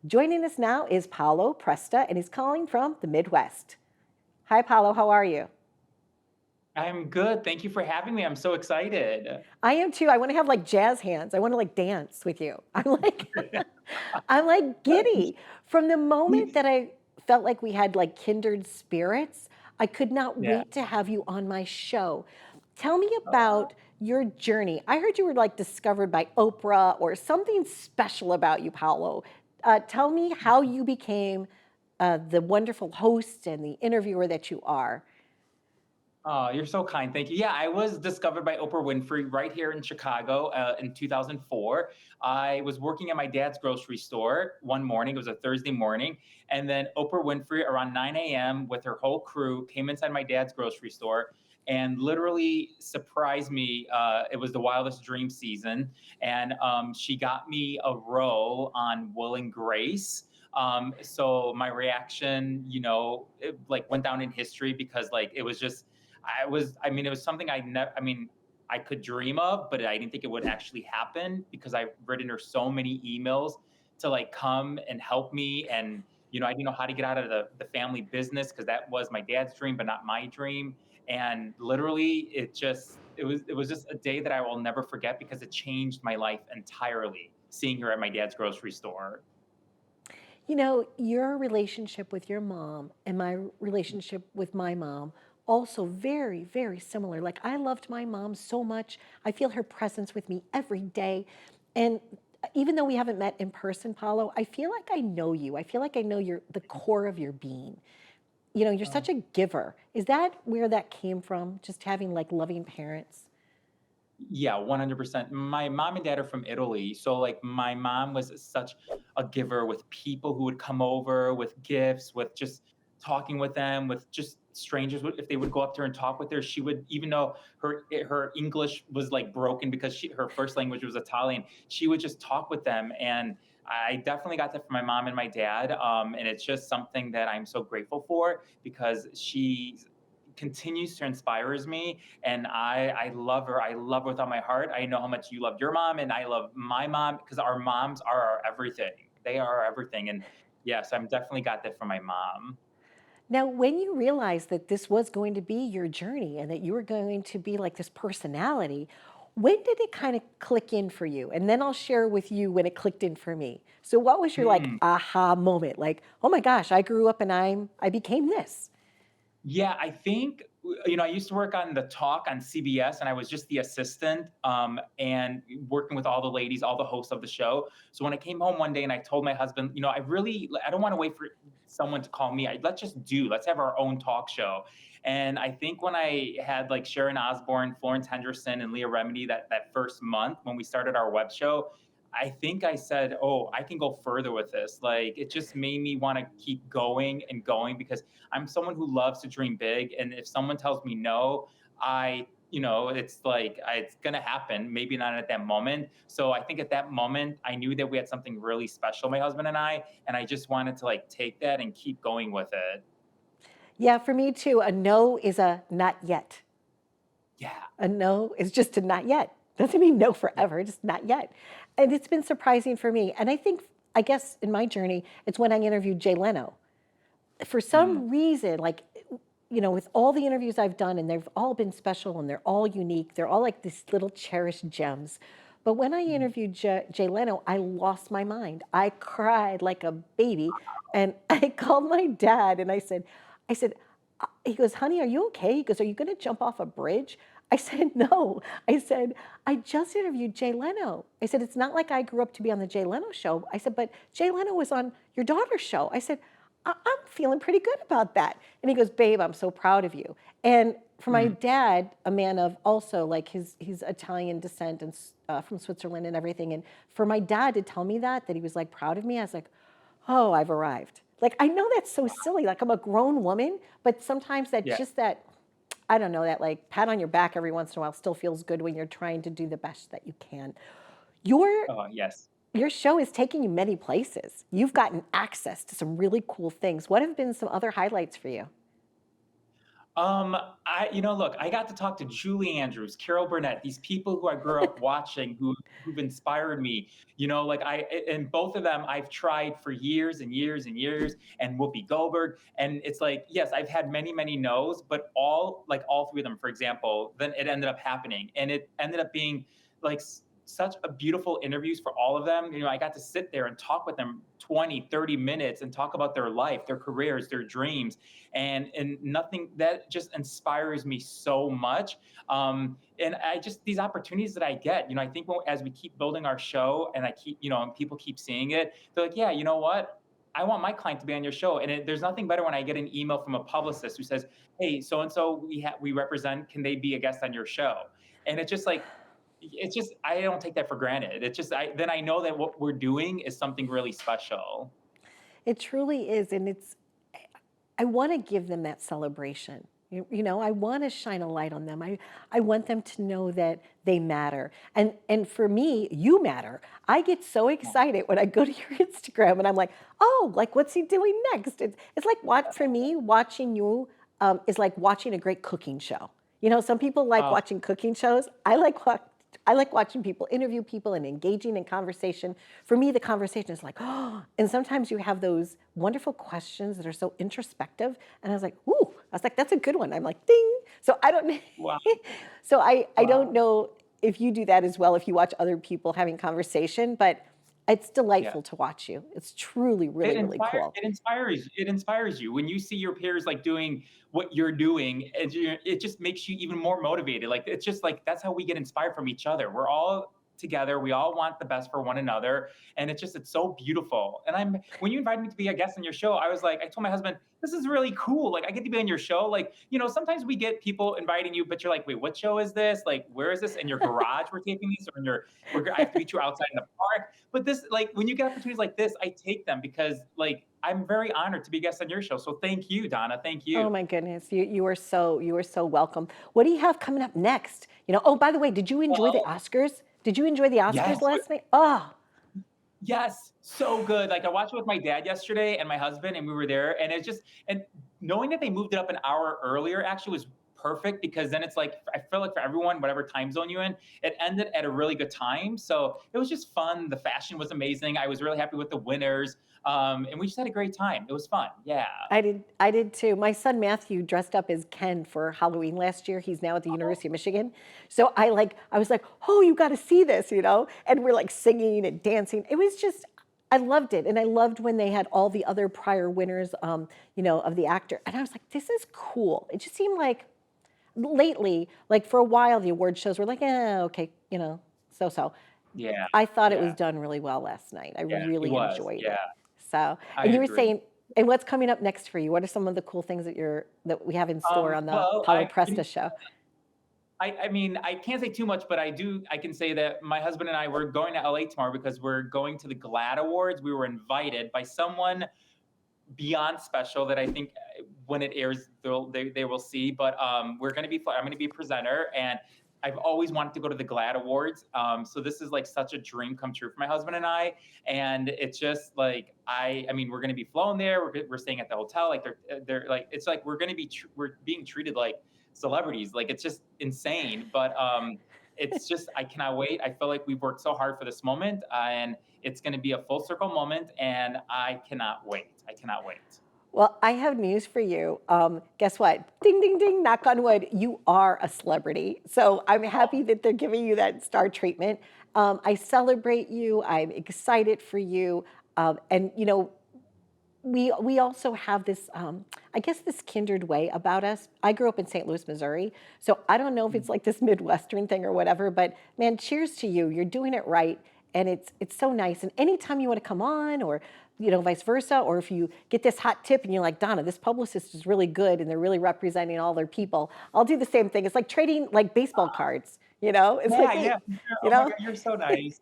Joining us now is Paolo Presta, and he's calling from the Midwest. Hi, Paolo. How are you? I'm good. Thank you for having me. I'm so excited. I am too. I want to have like jazz hands. I want to like dance with you. I'm like, I'm like giddy. From the moment that I felt like we had like kindred spirits, I could not Yeah. wait to have you on my show. Tell me Aw. about your journey. I heard you were like discovered by Oprah or something special about you, Paolo. Tell me how you became the wonderful host and the interviewer that you are. Oh, you're so kind. Thank you. Yeah, I was discovered by Oprah Winfrey right here in Chicago in 2004. I was working at my dad's grocery store one morning. It was a Thursday morning. And then Oprah Winfrey, around 9 a.m., with her whole crew, came inside my dad's grocery store and literally surprised me. It was the wildest dream season. And she got me a role on Will and Grace. So my reaction, it like went down in history because like it was just I mean, it was something I never, I mean, I could dream of, but I didn't think it would actually happen because I've written her so many emails to like come and help me. And, I didn't know how to get out of the family business because that was my dad's dream, but not my dream. And literally it was just a day that I will never forget because it changed my life entirely seeing her at my dad's grocery store. You know, your relationship with your mom and my relationship with my mom also very, very similar. Like I loved my mom so much. I feel her presence with me every day. And even though we haven't met in person, Paulo, I feel like I know you. I feel like I know your the core of your being. You know, you're such a giver. Is that where that came from? Just having like loving parents? Yeah, 100%. My mom and dad are from Italy. So, like, my mom was such a giver with people who would come over with gifts, with just talking with them, with just strangers. If they would go up to her and talk with her, she would, even though her English was like broken because her first language was Italian, she would just talk with them. And I definitely got that from my mom and my dad. And it's just something that I'm so grateful for because she continues to inspires me and I love her. I love her with all my heart. I know how much you love your mom and I love my mom because our moms are our everything. They are our everything. And yes, I'm definitely got that from my mom. Now, when you realized that this was going to be your journey and that you were going to be like this personality, when did it kind of click in for you? And then I'll share with you when it clicked in for me. So what was your like Hmm. aha moment? Like, oh my gosh, I grew up and I became this. Yeah, I think I used to work on the talk on CBS, and I was just the assistant, and working with all the ladies, all the hosts of the show. So when I came home one day and I told my husband, I don't want to wait for someone to call me. Let's have our own talk show. And I think when I had like Sharon Osbourne, Florence Henderson, and Leah Remini that first month when we started our web show, I think I said, "Oh, I can go further with this." Like it just made me want to keep going and going because I'm someone who loves to dream big. And if someone tells me no, it's like it's going to happen, maybe not at that moment. So I think at that moment, I knew that we had something really special, my husband and I just wanted to like take that and keep going with it. Yeah, for me too, a no is a not yet. Yeah. A no is just a not yet. Doesn't mean no Yeah. forever, just not yet. And it's been surprising for me. And I think, I guess in my journey, it's when I interviewed Jay Leno. For Mm, some reason, like, you know, with all the interviews I've done, and they've all been special and they're all unique, they're all like these little cherished gems. But when I mm. interviewed Jay Leno, I lost my mind. I cried like a baby. And I called my dad and I said, he goes, honey, are you okay? He goes, are you going to jump off a bridge? I said, no. I said, I just interviewed Jay Leno. I said, it's not like I grew up to be on the Jay Leno show. I said, but Jay Leno was on your daughter's show. I said, I'm feeling pretty good about that. And he goes, babe, I'm so proud of you. And for my Mm. dad, a man of also like his Italian descent and from Switzerland and everything. And for my dad to tell me that he was like proud of me, I was like, oh, I've arrived. Like, I know that's so silly. Like, I'm a grown woman, but sometimes that Yeah. just that, I don't know, that like pat on your back every once in a while still feels good when you're trying to do the best that you can. Your Oh, yes. your show is taking you many places. You've gotten access to some really cool things. What have been some other highlights for you? Um, look, I got to talk to Julie Andrews, Carol Burnett, these people who I grew up watching, who've inspired me. And both of them I've tried for years and years and years, and Whoopi Goldberg, and it's like, yes, I've had many, many no's, but all three of them, for example, then it ended up happening, and it ended up being like such a beautiful interviews for all of them. I got to sit there and talk with them 20, 30 minutes and talk about their life, their careers, their dreams, and nothing that just inspires me so much. And I just these opportunities that I get, I think as we keep building our show, and I keep, and people keep seeing it, they're like, yeah, you know what? I want my client to be on your show, and there's nothing better when I get an email from a publicist who says, "Hey, so and so we represent. Can they be a guest on your show?" And it's just I don't take that for granted. It's just then I know that what we're doing is something really special. It truly is, and I want to give them that celebration. I want to shine a light on them. I want them to know that they matter. And for me, you matter. I get so excited when I go to your Instagram and I'm like, oh, like what's he doing next? It's like for me, watching you is like watching a great cooking show. Some people like Uh, watching cooking shows. I like watching people interview people and engaging in conversation. For me, the conversation is like, oh, and sometimes you have those wonderful questions that are so introspective. And I was like, ooh, I was like, that's a good one. I'm like, ding. So I don't, wow, so I don't wow. know if you do that as well, if you watch other people having conversation, but it's Yeah. delightful to watch you. It's truly, really, really cool. It inspires you when you see your peers like doing what you're doing, and it just makes you even more motivated. Like it's just like that's how we get inspired from each other. We're all together. We all want the best for one another, and it's so beautiful. And when you invited me to be a guest on your show, I told my husband, this is really cool. Like I get to be on your show. Like, sometimes we get people inviting you, but you're like, wait, what show is this? Like, where is this? In your garage we're taping these, or I have to meet you outside in the park. But this, like, when you get opportunities like this, I take them because, like, I'm very honored to be a guest on your show. So thank you, Donna. Thank Oh you. my goodness, you are so welcome. What do you have coming up next? Oh, by the way, did you enjoy the Well, Oscars? Did you enjoy the Oscars yes, last night? Oh, yes, so good. Like I watched it with my dad yesterday and my husband, and we were there, and and knowing that they moved it up an hour earlier actually was perfect, because then it's like I feel like for everyone, whatever time zone you're in, it ended at a really good time. So it was just fun. The fashion was amazing. I was really happy with the winners, and we just had a great time. It was fun. Yeah. I did too. My son Matthew dressed up as Ken for Halloween last year. He's now at the University of Michigan. So I was like, "Oh, you got to see this." And we're like singing and dancing. It was just I loved it. And I loved when they had all the other prior winners of the actor. And I was like, "This is cool." It just seemed like lately, like for a while the award shows were like, okay, so. Yeah, I thought it was yeah, done really well last night. I yeah, he really was, enjoyed yeah, it. So, I and you were agree. saying, and what's coming up next for you? What are some of the cool things that we have in store on the Well, Paulo Presta show? I mean, I can't say too much, but I can say that my husband and I were going to LA tomorrow because we're going to the GLAAD Awards. We were invited by someone beyond special that I think when it airs, they will see. But we're going to be, I'm going to be a presenter, and I've always wanted to go to the GLAAD Awards. So this is like such a dream come true for my husband and I. And it's just like, I mean, we're going to be flown there. We're staying at the hotel. Like they're like, it's like, we're being treated like celebrities. Like it's just insane. But it's just, I cannot wait. I feel like we've worked so hard for this moment, and it's going to be a full circle moment, and I cannot wait. I cannot wait. Well, I have news for you. Guess what? Ding, ding, ding, knock on wood. You are a celebrity. So I'm happy that they're giving you that star treatment. I celebrate you. I'm excited for you. And, we also have this, I guess, this kindred way about us. I grew up in St. Louis, Missouri, so I don't know if it's like this Midwestern thing or whatever. But man, cheers to you. You're doing it right, and it's so nice. And anytime you want to come on, or vice versa, or if you get this hot tip and you're like, Donna, this publicist is really good, and they're really representing all their people. I'll do the same thing. It's like trading like baseball cards. It's like, Yeah, hey, yeah, for sure. you Oh my know. God, you're so nice.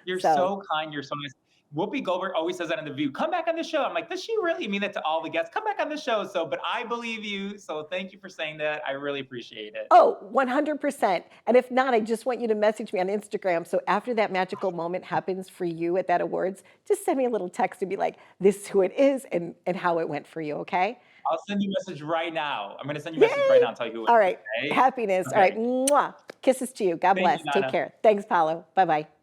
You're So so kind. You're so nice. Whoopi Goldberg always says that in The View. Come back on the show. I'm like, does she really mean that to all the guests? Come back on the show. So, but I believe you. So thank you for saying that. I really appreciate it. Oh, 100%. And if not, I just want you to message me on Instagram. So after that magical moment happens for you at that awards, just send me a little text and be like, this is who it is and how it went for you, okay? I'll send you a message right now. I'm going to send you a message right Yay! now and tell you who it All is. right. Okay. Happiness. All right. Okay. Mwah. Kisses to you. God Thank bless. you, Take Donna. care. Thanks, Paolo. Bye bye.